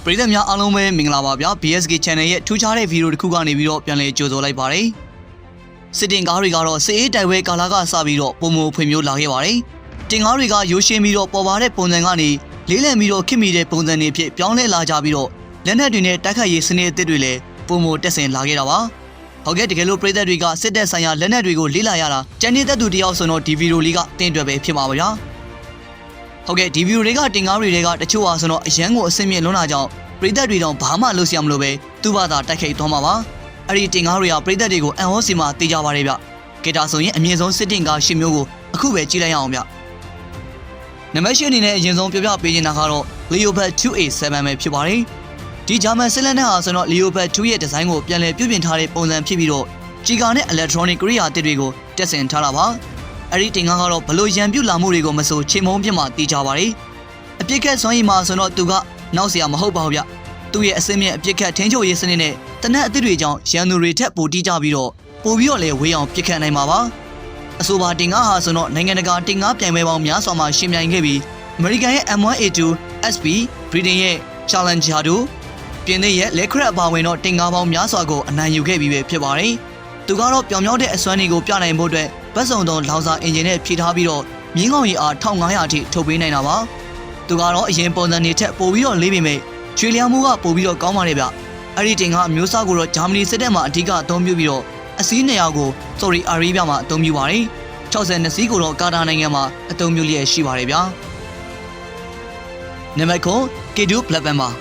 ပရိသတ်များအားလုံးပဲမင်္ဂလာပါဗျာ BSK Channel ရဲ့ထူးခြားတဲ့ဗီဒီယိုတစ်ခုကနေပြီးတော့ပြန်လည်ကြိုဆိုလိုက်ပါတယ်စစ်တင်ကားတွေကတော့စစ်အေးတိုင်ဝဲကာလာကစပြီးတော့ပုံမှန်ဖွံ့ဖြိုးလာခဲ့ပါတယ်တင်ကားတွေကရိုးရှင်းပြီးတော့ပေါ်ပါတဲ့ပုံစံကနေလေးလံပြီးတော့ခင်မိတဲ့ပုံစံတွေဖြစ်ပြောင်းလဲလာကြပြီးတော့လက်နက်တွေနဲ့တိုက်ခိုက်ရေးစနစ်အသစ်တွေလည်းပုံမှန်တက်ဆင်လာခဲ့တာပါဟုတ်ကဲ့တကယ်လို့ပရိသတ်တွေကစစ်တပ်ဆိုင်ရာလက်နက်တွေကိုလေ့လာရတာကျန်နေတဲ့သူတယောက်ဆိုတော့ဒီဗီဒီယိုလေးကတင်တွယ်ပဲဖြစ်ပါပါဗျာဟုတ်ကဲ့ဒီဗီဒီယိုတွေကတင်ကားတွေကတချို့ဟာဆိုတော့အရန်ကိုအဆင်ပြေလွန်းတာကြောင့်ပရိသတ်တွေတော့ဘာမှလုပ်စရာမလိုပဲသူ့ဘာသာတိုက်ခိုက်သွားမှာပါအဲ့ဒီတင်ကားတွေကပရိသတ်တွေကိုအန်ဟောစီမှာတေးကြပါတယ်ဗျကဲဒါဆိုရင်အမြင့်ဆုံးစစ်တင်ကား10မျိုးကိုအခုပဲကြည့်လိုက်ရအောင်ဗျနံပါတ်10အနေနဲ့အရင်ဆုံးပြောပြပေးနေတာကတော့ Leopard 2A7 ပဲဖြစ်ပါတယ်ဒီဂျာမန်စစ်လက်နက်ဟာဆိုတော့ Leopard 2ရဲ့ဒီဇိုင်းကိုပြန်လည်ပြုပြင်ထားတဲ့ပုံစံဖြစ်ပြီးတော့ဂျီကာနဲ့ electronic ကိရိယာအသစ်တွေကိုတက်ဆင်ထားတာပါအဲ့ဒီတင်ကားကတော့ဘလို့ရန်ပြုတ်လာမှုတွေကိုမဆိုချိန်မုံပြစ်မှတေးကြပါတယ်အပြစ်ခတ်စွမ်းရည်မှာဆိုတော့သူကနောက်เสียမဟုတ်ပါဘူးဗျသူ့ရဲ့အစင်းမြင့်အပြစ်ခတ်ထင်းချိုရေးစနစ်နဲ့တနက်အသစ်တွေကြောင့်ရန်သူတွေထက်ပိုတီးကြပြီးတော့ပိုပြီးတော့လည်းဝေးအောင်ပြစ်ခတ်နိုင်မှာပါအဆိုပါတင်ကားဟာဆိုတော့နိုင်ငံတကာတင်ကားပြိုင်ပွဲပေါင်းများစွာမှာရှင်ပြိုင်ခဲ့ပြီးအမေရိကန်ရဲ့ M1A2 SP ဗြိတိန်ရဲ့ Challenger တို့ပြင်သစ်ရဲ့ Leclerc အပါဝင်တော့တင်ကားပေါင်းများစွာကိုအနိုင်ယူခဲ့ပြီးပဲဖြစ်ပါတယ်သူကတော့ပြောင်မြောက်တဲ့အစွမ်းတွေကိုပြနိုင်ဖို့အတွက်ဗတ်စုံသောလောင်စာအင်ဂျင်နဲ့ဖြည့်ထားပြီးတော့မြင်းကောင်ရီအား1500အထိထုတ်ပေးနိုင်တာပါသူကတော့အရင်ပုံစံတွေထက်ပိုပြီးတော့လေးပေမဲ့ရွှေလျားမှုကပိုပြီးတော့ကောင်းပါတယ်ဗျအဲ့ဒီတင်ကအမျိုးအစားကိုတော့ဂျာမနီစစ်တပ်မှာအဓိကအသုံးပြုပြီးတော့အစီး200ကိုဆော်ဒီအာရေးဗျမှာအသုံးပြုပါတယ်62စီးကိုတော့ကာတာနိုင်ငံမှာအသုံးပြုလျက်ရှိပါတယ်ဗျနံပါတ်9 K2 Black Panther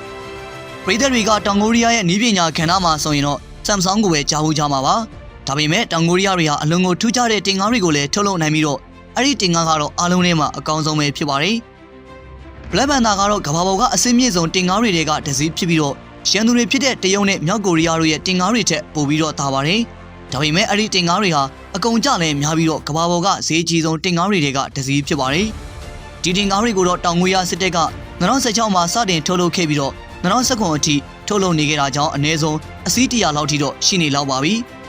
ပရိသတ်တွေကတောင်ကိုရီးယားရဲ့နည်းပညာခန္ဓာမှာဆိုရင်တော့ Samsung ကိုပဲကြားဖို့ကြမှာပါဒါပေမဲ့တောင်ကိုရီးယားတွေဟာအလွန်ကိုထူးခြားတဲ့တင်ကားတွေကိုလည်းထုတ်လုပ်နိုင်ပြီးတော့အဲ့ဒီတင်ကားကတော့အားလုံးထဲမှာအကောင်းဆုံးပဲဖြစ်ပါတယ်Black Pantherကတော့ကမ္ဘာပေါ်ကအစင်းမြင့်ဆုံးတင်ကားတွေကတစည်းဖြစ်ပြီးတော့ရန်သူတွေဖြစ်တဲ့တရုတ်နဲ့မြောက်ကိုရီးယားတို့ရဲ့တင်ကားတွေထက်ပိုပြီးတော့သာပါတယ်ဒါပေမဲ့အဲ့ဒီတင်ကားတွေဟာအကုန်ကြလည်းများပြီးတော့ကမ္ဘာပေါ်ကဈေးကြီးဆုံးတင်ကားတွေကတစည်းဖြစ်ပါတယ်ဒီတင်ကားတွေကိုတော့တောင်ကိုရီးယားစစ်တပ်က2016မှာစတင်ထုတ်လုပ်ခဲ့ပြီးတော့2019အထိထုတ်လုပ်နေခဲ့တာကြောင့်အနည်းဆုံးအစီး100လောက်ထိတော့ရှိနေလောက်ပါပြီ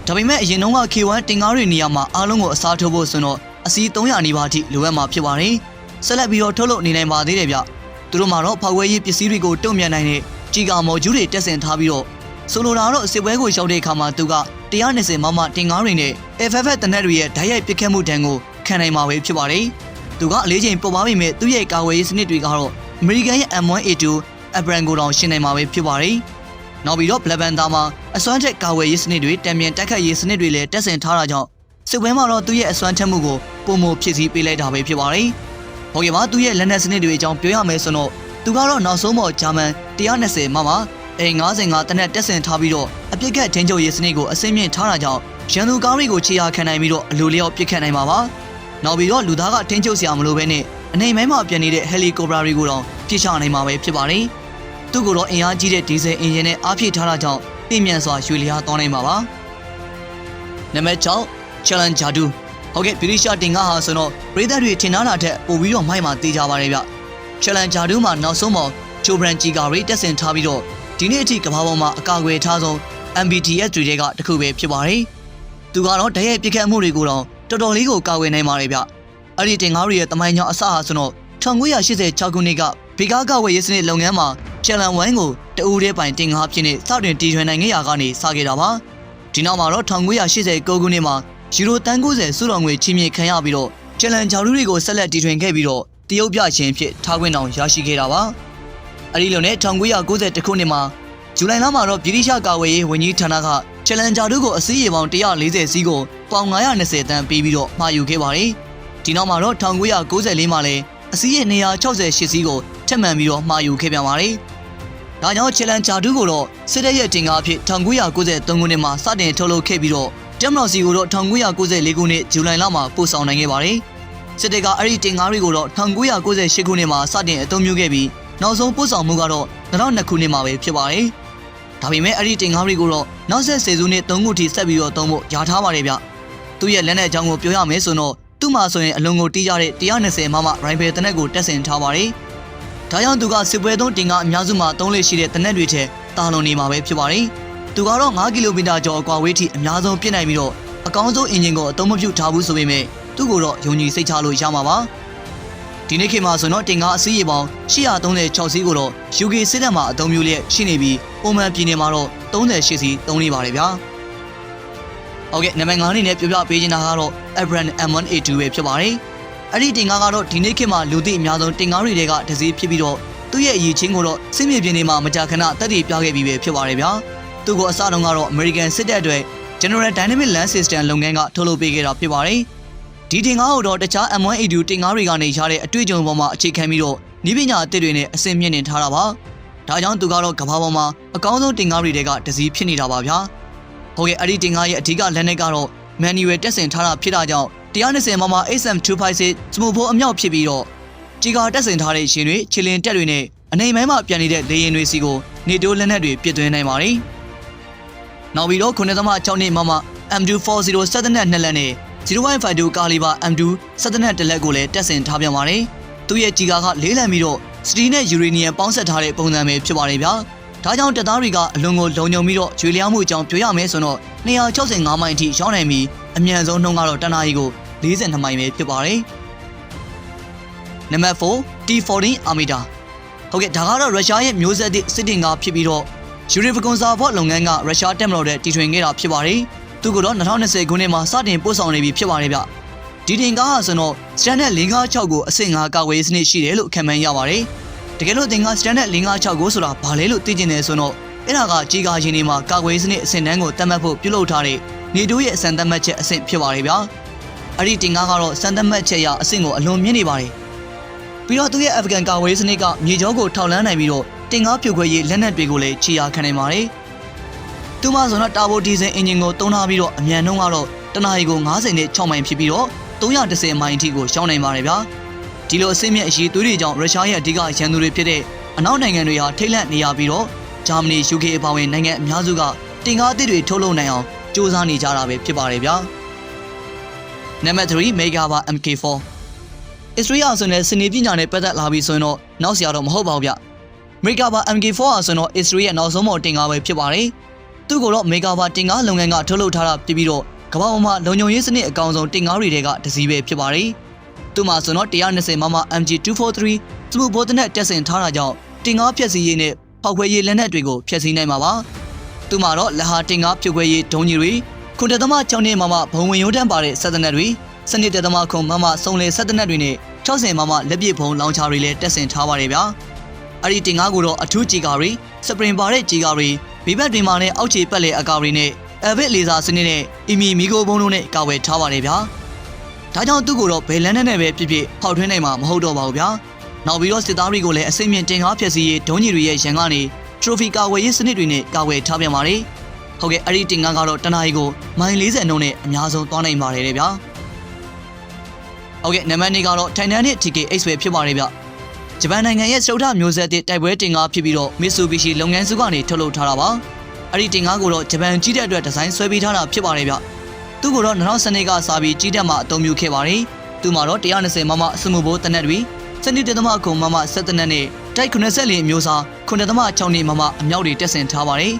ဒါပေမဲ့အရင်တုန်းက K1 တင်ကားတွေနေရာမှာအားလုံးကိုအစားထိုးဖို့ဆိုတော့အစီး300နီးပါးထိလိုအပ်မှာဖြစ်ပါတယ်ဆက်လက်ပြီးတော့ထုတ်လုပ်နေနိုင်ပါသေးတယ်ဗျသူတို့မှာတော့ဖောက်ခွဲရေးပစ္စည်းတွေကိုတုံ့ပြန်နိုင်တဲ့ဂျီကာမော်ဂျူးတွေတက်ဆင်ထားပြီးတော့ဆိုလိုတာတော့စစ်ပွဲကိုရှောက်တဲ့အခါမှာသူက120မမတင်ကားတွေနဲ့ FFF တနက်တွေရဲ့ဓာတ်ရိုက်ပစ်ခတ်မှုတန်းကိုခံနိုင်မှာပဲဖြစ်ပါတယ်သူကအလေးချိန်ပေါ်ပါပေမဲ့သူ့ရဲ့ကာဝယ်ရေးစနစ်တွေကတော့အမေရိကန်ရဲ့ M1A2 Abrams ကိုတောင်ရှင်းနိုင်မှာပဲဖြစ်ပါတယ်နောက်ပြီးတော့ Black Panther မှာအစွမ်းထက်ကာဝယ်ရေးစနစ်တွေတံမြန်တက်ခတ်ရေးစနစ်တွေလည်းတက်ဆင်ထားတာကြောင့်စစ်ပွဲမှာတော့သူ့ရဲ့အစွမ်းထက်မှုကိုပုံမဖြစ်စီပေးလိုက်တာပဲဖြစ်ပါတယ်ဟုတ်ကဲ့ပါသူရဲ့လက်နက်စနစ်တွေအကြောင်းပြောရမယ်ဆိုတော့သူကတော့နောက်ဆုံးပေါ်ဂျာမန်120မမA55တနက်တက်ဆင်ထားပြီးတော့အပြစ်ခတ်ထင်းချုပ်ရေးစနစ်ကိုအစင်းမြင့်ထားတာကြောင့်ရန်သူကားတွေကိုခြေရာခံနိုင်ပြီးတော့အလိုလျောက်ပစ်ခတ်နိုင်မှာပါနောက်ပြီးတော့လူသားကထင်းချုပ်စရာမလိုဘဲနဲ့အနေမိုင်းမှာပြန်နေတဲ့ဟယ်လီကော်ပတာတွေကိုတော့ပြစ်ချနိုင်မှာပဲဖြစ်ပါတယ်သူ့ကိုတော့အင်အားကြီးတဲ့ဒီဇယ်အင်ဂျင်နဲ့အားဖြည့်ထားတာကြောင့်ပြင်းမြန်စွာရွှေလျားသွားနိုင်မှာပါနံပါတ်6 Challenger 2ဟုတ်ကဲ့ဗြိတိရှတင်ကားဟာဆိုတော့ပရိသတ်တွေထင်ထားတာထက်ပိုပြီးတော့မိုက်မှာတေးကြပါတယ်ဗျ Challenger 2မှာနောက်ဆုံးမှာဂျိုဘရန်ဂျီကာတွေတက်ဆင်ထားပြီးတော့ဒီနေ့အထိကမ္ဘာပေါ်မှာအကာအကွယ်ထားဆုံး MBTS တွေကတခုပဲဖြစ်ပါတယ်သူကတော့ဓာတ်ရိုက်ပစ်ခတ်မှုတွေကိုတော့တော်တော်လေးကိုကာကွယ်နိုင်ပါတယ်ဗျအဲ့ဒီတင်ကားတွေရဲ့တမိုင်းကြောင်အစဟာဆိုတော့1986ခုနှစ်ကဘီကားကာဝယ်ရေးစနစ်လုပ်ငန်းမှာ Challenge 1ကိုတအူးတဲ့ပိုင်တင်ကားဖြစ်နေစတင်တီထွင်နိုင်ခဲ့ရာကနေစခဲ့တာပါဒီနောက်မှာတော့1989ခုနှစ်မှာယူရိုတန်း90စုတော်ငွေချီးမြှင့်ခံရပြီးတော့ Challenger တွေကိုဆက်လက်တီထွင်ခဲ့ပြီးတော့တရုတ်ပြရှင်ဖြစ်ထားခွင့်တောင်ရရှိခဲ့တာပါအဲဒီလိုနဲ့1990ခုနှစ်မှာဇူလိုင်လမှာတော့ဗြိတိရှကာဝယ်ရေးဝန်ကြီးဌာနက Challenger ကိုအစီးရေပေါင်း140စီးကိုပေါင်920တန်းပေးပြီးတော့မှာယူခဲ့ပါတယ်ဒီနောက်မှာတော့1994မှာလည်းအစီးရေ268စီးကိုထပ်မံပြီးတော့မှာယူခဲ့ပြန်ပါတယ်ဒါကြောင့် Challenger ကိုတော့စစ်တပ်ရဲ့တင်ကားအဖြစ်1993ခုနှစ်မှာစတင်ထုတ်လုပ်ခဲ့ပြီးတော့တမ်မလော်စီကိုတော့1994ခုနှစ်ဇူလိုင်လမှာပို့ဆောင်နိုင်ခဲ့ပါတယ်စစ်တပ်ကအဲ့ဒီတင်ကားတွေကိုတော့1998ခုနှစ်မှာစတင်အသုံးပြုခဲ့ပြီးနောက်ဆုံးပို့ဆောင်မှုကတော့2002ခုနှစ်မှာပဲဖြစ်ပါတယ်ဒါပေမဲ့အဲ့ဒီတင်ကားတွေကိုတော့နောက်ဆက်10စုနှစ်3ခုထိဆက်ပြီးတော့သုံးဖို့ယာထားပါတယ်ဗျသူ့ရဲ့လက်နက်အကြောင်းကိုပြောရမယ်ဆိုတော့သူ့မှာဆိုရင်အလုံးကိုတီးကြတဲ့120မမရိုင်ဖယ်တနက်ကိုတက်ဆင်ထားပါတယ်ဒါကြောင့်သူကစစ်ပွဲသုံးတင်ကားအများစုမှာသုံးလေရှိတဲ့တနက်တွေထဲတာလွန်နေမှာပဲဖြစ်ပါတယ်သူကတော့9ကီလိုမီတာကျော်အကွာဝေးထိအများဆုံးပြစ်နိုင်ပြီးတော့အကောင်းဆုံးအင်ဂျင်ကိုအသုံးမပြုထားဘူးဆိုပေမဲ့သူ့ကိုတော့ယုံကြည်စိတ်ချလို့ရမှာပါဒီ ဒီနေ့ခေတ်မှာဆိုတော့တင်ကားအစီးရေပေါင်း836စီးကိုတော့ UK စစ်တပ်မှအသုံးပြုလျက်ရှိနေပြီးပုံမှန်ပြည်နယ်မှာတော့38စီးသုံးနေပါတယ်ဗျာဟုတ်ကဲ့နံပါတ်5အနေနဲ့ပြပြပေးချင်တာကတော့ Abrams M1A2 ပဲဖြစ်ပါတယ်အဲ့ဒီတင်ကားကတော့ဒီနေ့ခေတ်မှာလူသိအများဆုံးတင်ကားတွေကတစ်စီးဖြစ်ပြီးတော့သူ့ရဲ့အရေးချင်းကိုတော့စစ်မြေပြင်တွေမှာမကြာခဏတက်တည်ပြခဲ့ပြီးပဲဖြစ်ပါတယ်ဗျာသူကအစတုန်းကတော့ American စစ်တပ်အတွက် General Dynamic Land System လုပ်ငန်းကထုတ်လုပ်ပေးခဲ့တာဖြစ်ပါတယ်ဒီတင်ကားကိုတော့တခြား M1A2 တင်ကားတွေကနေရတဲ့အတွေ့အကြုံပေါ်မှာအခြေခံပြီးတော့နည်းပညာအသစ်တွေနဲ့အဆင့်မြင့်နေထားတာပါဒါကြောင့်သူကတော့ကမ္ဘာပေါ်မှာအကောင်းဆုံးတင်ကားတွေကတစ်စီးဖြစ်နေတာပါဗျာဟုတ်ကဲ့အဲ့ဒီတင်ကားရဲ့အဓိကလက်နက်ကတော့ manual တက်ဆင်ထားတာဖြစ်တာကြောင့်120မမ SM256 စမူဖိုးအမြောက်ဖြစ်ပြီးတော့ကြီးကာတက်ဆင်ထားတဲ့ရှင်တွေခြေလင်တက်တွေနဲ့အနေပိုင်းမှာပြန်နေတဲ့လေရင်တွေစီကိုနေတိုးလက်နက်တွေပစ်သွင်းနိုင်ပါတယ်နောက်ပြီးတော့9.6နှစ်မမ M240 စက်တနက်2လက်နဲ့ 0.52 ကာလီဘာ M2 စက်တနက်1လက်ကိုလည်းတက်ဆင်ထားပြန်ပါတယ်သူ့ရဲ့ကြီးကာကလေးလံပြီးတော့စတီနဲ့ယူရေနီယံပေါင်းဆက်ထားတဲ့ပုံစံပဲဖြစ်ပါတယ်ဗျာဒါကြောင့်တပ်သားတွေကအလွန်ကိုလုံခြုံပြီးတော့ရွေလျားမှုအကြောင်းပြောရမယ်ဆိုတော့265မိုင်အထိရောက်နိုင်ပြီးအမြန်ဆုံးနှုန်းကတော့တနာရီကို42မိုင်ပဲဖြစ်ပါတယ်နံပါတ်4 T14 Armadaဟုတ်ကဲ့ဒါကတော့ရုရှားရဲ့မျိုးဆက်သစ်စစ်တင်ကားဖြစ်ပြီးတော့ယူရီဖကွန်ဆာဖော့လုပ်ငန်းကရုရှားတက်မလို့တဲ့တီထွင်ခဲ့တာဖြစ်ပါတယ်သူကတော့2020ခုနှစ်မှာစတင်ပို့ဆောင်နေပြီဖြစ်ပါတယ်ဗျဒီတင်ကားဟာဆိုတော့ Standard 556ကိုအဆင့်5ကာကွယ်ရေးစနစ်ရှိတယ်လို့ခံမှန်းရပါတယ်တကယ်လို့တင်ကား Standard 556ကိုဆိုတာဘာလဲလို့သိကျင်တယ်ဆိုတော့အဲ့ဒါကကြီးကားရင်းတွေမှာကာကွယ်ရေးစနစ်အဆင့်တန်းကိုတတ်မှတ်ဖို့ပြုလုပ်ထားတဲ့နေတိုးရဲ့အစံသတ်မှတ်ချက်အဆင့်ဖြစ်ပါတယ်ဗျာအဲ့ဒီတင်ကားကတော့စံသတ်မှတ်ချက်ရအဆင့်ကိုအလွန်မြင့်နေပါတယ်ပြီးတော့သူရဲ့ Afghan ကာကွယ်ရေးစနစ်ကမြေကြောကိုထောက်လန်းနိုင်ပြီးတော့တင်ကားဖြိုခွဲရေးလက်နက်တွေကိုလည်းခြေရာခံနိုင်ပါတယ်သူမှဆိုတော့တာဘိုဒီဇယ်အင်ဂျင်ကိုတုံးထားပြီးတော့အမြန်နှုန်းကတော့တနာရီကို90နဲ့6မိုင်ဖြစ်ပြီးတော့310မိုင်အထိကိုရှောင်းနိုင်ပါတယ်ဗျာဒီလိုအဆင့်မြင့်အရေးသွေးတွေကြောင့်ရုရှားရဲ့အဓိကရန်သူတွေဖြစ်တဲ့အနောက်နိုင်ငံတွေဟာထိတ်လန့်နေရပြီးတော့ဂျာမနီ UK အပါအဝင်နိုင်ငံအများစုကတင်ကားအသစ်တွေထုတ်လုပ်နိုင်အောင်စ조사နေကြတာပဲဖြစ်ပါတယ်ဗျာနံပါတ်3 Megava MK4 Israel ဆိုတဲ့စနေပညာနဲ့ပတ်သက်လာပြီးဆိုရင်တော့နောက်စရာတော့မဟုတ်ပါဘူးဗျMegava MK4 ဟာဆိုတော့ Israel ရဲ့နောက်ဆုံးမော်တင်ကားပဲဖြစ်ပါတယ်သူကတော့ Megava တင်ကားလုပ်ငန်းကထုတ်လုပ်ထားတာဖြစ်ပြီးတော့ကမ္ဘာပေါ်မှာလုံခြုံရေးစနစ်အကောင်ဆုံးတင်ကားတွေကတစည်းပဲဖြစ်ပါတယ်သူမှာဆိုတော့120မမ MG243 စမူဘောတနက်တက်ဆင်ထားတာကြောင့်တင်ကားဖြက်စီးရေးနဲ့ဖောက်ခွဲရေးလက်နက်တွေကိုဖျက်ဆီးနိုင်မှာပါသူမှာတော့လက်ဟာတင်ကားဖြိုခွဲရေးဒုံးကြီးတွေ9.6နှစ်မမဘုံဝင်ရိုးတန်းပါတဲ့စက်တနက်တွေ7.3မမစုံလေစက်တနက်တွေနဲ့60မမလက်ပစ်ဘုံလောင်ချာတွေလည်းတက်ဆင်ထားပါတယ်ဗျာအဲ့ဒီတင်ကားကိုတော့အထူးကြီးကားတွေစပရင်ပါတဲ့ကြီးကားတွေဘေးဘက်တွေမှာနဲ့အောက်ခြေပတ်လေအကာတွေနဲ့အဗစ်လေဆာစနစ်နဲ့အီမီမီဂိုဘုံတို့နဲ့ကာဝယ်ထားပါတယ်ဗျာဒါကြောင့်သူ့ကိုတော့ဘယ်လန်းနဲ့ပဲဖြစ်ဖြစ်ဖောက်ထွင်းနိုင်မှာမဟုတ်တော့ပါဘူးဗျာနောက်ပြီးတော့စစ်သားတွေကိုလည်းအစိမ့်မြင့်တင်ကားဖြည့်ဆည်းရေးဒုံးကြီးတွေရဲ့ရန်ကနေထရိုဖီကာဝယ်ရေးစနစ်တွေနဲ့ကာဝယ်ထားပြန်ပါတယ်ဟုတ်ကဲ့အဲ့ဒီတင်ကားကတော့တနာရီကိုမိုင်40နှုန်းနဲ့အများဆုံးသွားနိုင်ပါတယ်ဗျာဟုတ်ကဲ့နံပါတ်2ကတော့ Titanic TK8 ပဲဖြစ်ပါတယ်ဗျဂျပန်နိုင်ငံရဲ့စတုထမျိုးဆက်သစ်တိုက်ပွဲတင်ကားဖြစ်ပြီးတော့ Mitsubishi လုပ်ငန်းစုကနေထုတ်လုပ်ထားတာပါအဲ့ဒီတင်ကားကိုတော့ဂျပန်ကြီးတဲ့အတွက်ဒီဇိုင်းဆွဲပေးထားတာဖြစ်ပါတယ်ဗျသူ့ကိုတော့2012ကစပြီးကြီးတက်မှာအသုံးပြုခဲ့ပါတယ်သူမှာတော့120မမအစမှုဘိုးတနက်တွေ7.3မမဆက်တနက်နဲ့တိုက်94အမျိုးအစား9.6နှစ်မမအမြောက်တွေတက်ဆင်ထားပါတယ်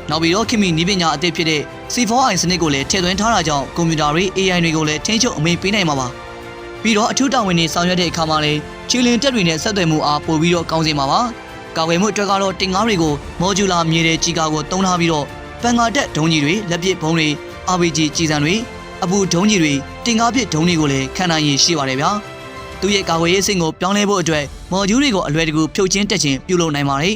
နောက်ပြီးတော့ခင်မီနီးပညာအသစ်ဖြစ်တဲ့ C4I စနစ်ကိုလည်းထည့်သွင်းထားတာကြောင့်ကွန်ပျူတာတွေ AI တွေကိုလည်းထိန်းချုပ်အမိန့်ပေးနိုင်မှာပါပြီးတော့အထူးတာဝန်တွေဆောင်ရွက်တဲ့အခါမှာလည်းခြေလင်တက်တွေနဲ့ဆက်သွယ်မှုအားပိုပြီးတော့ကောင်းစေမှာပါကာကွယ်မှုအတွက်ကတော့တင်ကားတွေကိုမော်ဂျူလာမြေတဲ့ကြီးကားကိုတုံးထားပြီးတော့ပန်ကာတက်ဒုံးကြီးတွေလက်ပစ်ဘုံတွေ RPG ကြီးစံတွေအပူဒုံးကြီးတွေတင်ကားပစ်ဒုံးတွေကိုလည်းခံနိုင်ရည်ရှိပါတယ်ဗျာသူရဲ့ကာကွယ်ရေးစိတ်ကိုပြောင်းလဲဖို့အတွက်မော်ဂျူးတွေကိုအလွယ်တကူဖြုတ်ချင်းတက်ချင်းပြုလုပ်နိုင်ပါတယ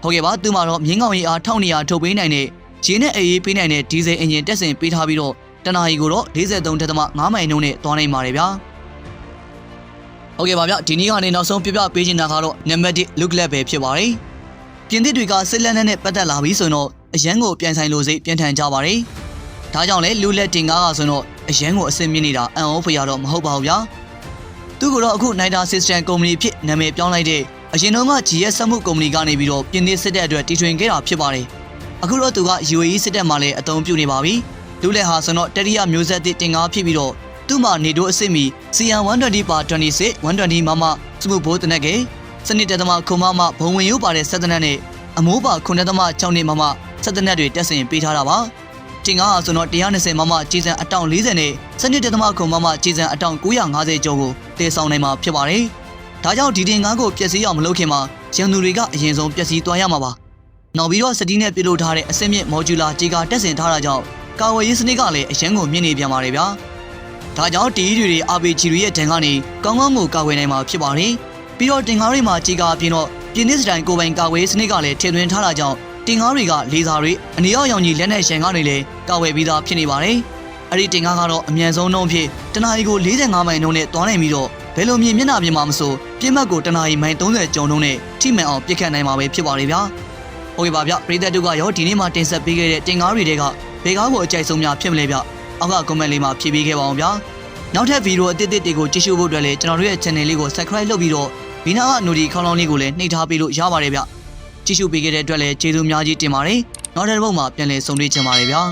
်ဟုတ်ကဲ့ပါသူမှာတော့မြင်းကောင်ရီအား1200ထုတ်ပေးနိုင်တဲ့ရေနဲ့အေးပေးနိုင်တဲ့ဒီဇယ်အင်ဂျင်တက်ဆင်ပေးထားပြီးတော့တနာရီကိုတော့ 43.5 မိုင်နှုန်းနဲ့သွားနိုင်ပါတယ်ဗျာဟုတ်ကဲ့ပါဗျဒီနေ့ကနေနောက်ဆုံးပြပြပေးချင်တာကတော့နံပါတ်1 look lab ပဲဖြစ်ပါတယ်ပြင်သစ်တွေကစစ်လက်နက်နဲ့ပတ်သက်လာပြီးဆိုတော့အရန်ကိုပြန်ဆိုင်လို့စိတ်ပြန်ထန်ကြပါတယ်ဒါကြောင့်လဲလူလက်တင်ကားကဆိုတော့အရန်ကိုအဆင်မြင့်နေတာအန်အောဖရတော့မဟုတ်ပါဘူးဗျာသူကတော့အခု Nida System ကုမ္ပဏီဖြစ်နာမည်ပြောင်းလိုက်တဲ့အရင်တုန်းက GS စက်မှုကုမ္ပဏီကနေပြီးတော့ပြင်သစ်စစ်တပ်အတွက်တီထွင်ခဲ့တာဖြစ်ပါတယ်အခုတော့သူက UAE စစ်တပ်မှာလည်းအသုံးပြုနေပါပြီလူလက်ဟာဆိုတော့တတိယမျိုးဆက်သစ်တင်ကားဖြစ်ပြီးတော့သူ့မှာနေတိုးအစစ်မီ CN120 ပါ26 120မမစမှုဘိုးတနက်ကစနစ်တသမခုံမမဘုံဝင်ရုပ်ပါတဲ့စက်တနက်နဲ့အမိုးပါ9.6နှစ်မမစက်တနက်တွေတက်ဆင်ပေးထားတာပါတင်ကားဟာဆိုတော့120မမကြီးစံအတောင်40နဲ့စနစ်တသမခုံမမကြီးစံအတောင်950ကျော်ကိုတည်ဆောင်နိုင်မှာဖြစ်ပါတယ် ဒါကြောင့်ဒီတင်ကားကိုပျက်စီးအောင်မလုပ်ခင်မှာရန်သူတွေကအရင်ဆုံးပျက်စီးသွားရမှာပါနောက်ပြီးတော့စတီးနဲ့ပြုလုပ်ထားတဲ့အဆင့်မြင့်မော်ဂျူလာဂျီကာတက်ဆင်ထားတာကြောင့်ကာဝယ်ရေးစနစ်ကလည်းအရန်ကိုမြင့်နေပြန်ပါတယ်ဗျာဒါကြောင့်တီးတွေ RPG တွေရဲ့တန်ကနေကောင်းကောင်းကိုကာဝယ်နိုင်မှာဖြစ်ပါတယ်ပြီးတော့တင်ကားတွေမှာဂျီကာအပြင်တော့ပြင်းနစ်စတိုင်ကိုပိုင်ကာဝယ်ရေးစနစ်ကလည်းထည့်သွင်းထားတာကြောင့်တင်ကားတွေကလေစာတွေအနီရောင်ရောင်ကြီးလက်နဲ့ရှန်ကားတွေလည်းကာဝယ်ပြီးသားဖြစ်နေပါတယ်အဲ့ဒီတင်ကားကတော့အမြန်ဆုံးနှုန်းဖြစ်တနအီကို45မိုင်နှုန်းနဲ့သွားနိုင်ပြီးတော့ဘယ်လိုမြင်မျက်နှာပြင်မှာမဆိုပြင်းမှတ်ကိုတနအီမိုင်30ကျော်နှုန်းနဲ့ထိမှန်အောင်ပစ်ခတ်နိုင်မှာပဲဖြစ်ပါတယ်ဗျာဟုတ်ကဲ့ပါဗျပရိသတ်တို့ကရောဒီနေ့မှတင်ဆက်ပေးခဲ့တဲ့တင်ကားတွေကဘယ်ကားကိုအကြိုက်ဆုံးများဖြစ်မလဲဗျအောက်က comment လေးမှာဖြည့်ပေးခဲ့ပါအောင်ဗျာနောက်ထပ်ဗီဒီယိုအသစ်တွေကိုကြည့်ရှုဖို့အတွက်လည်းကျွန်တော်တို့ရဲ့ channel လေးကို subscribe လုပ်ပြီးတော့ဘီနာက notification ခေါင်းလောင်းလေးကိုလည်းနှိပ်ထားပေးလို့ရပါတယ်ဗျကြည့်ရှုပေးခဲ့တဲ့အတွက်လည်းကျေးဇူးအများကြီးတင်ပါတယ်နောက်တဲ့ဘုတ်မှာပြန်လည်ဆုံတွေ့ချင်ပါတယ်ဗျာ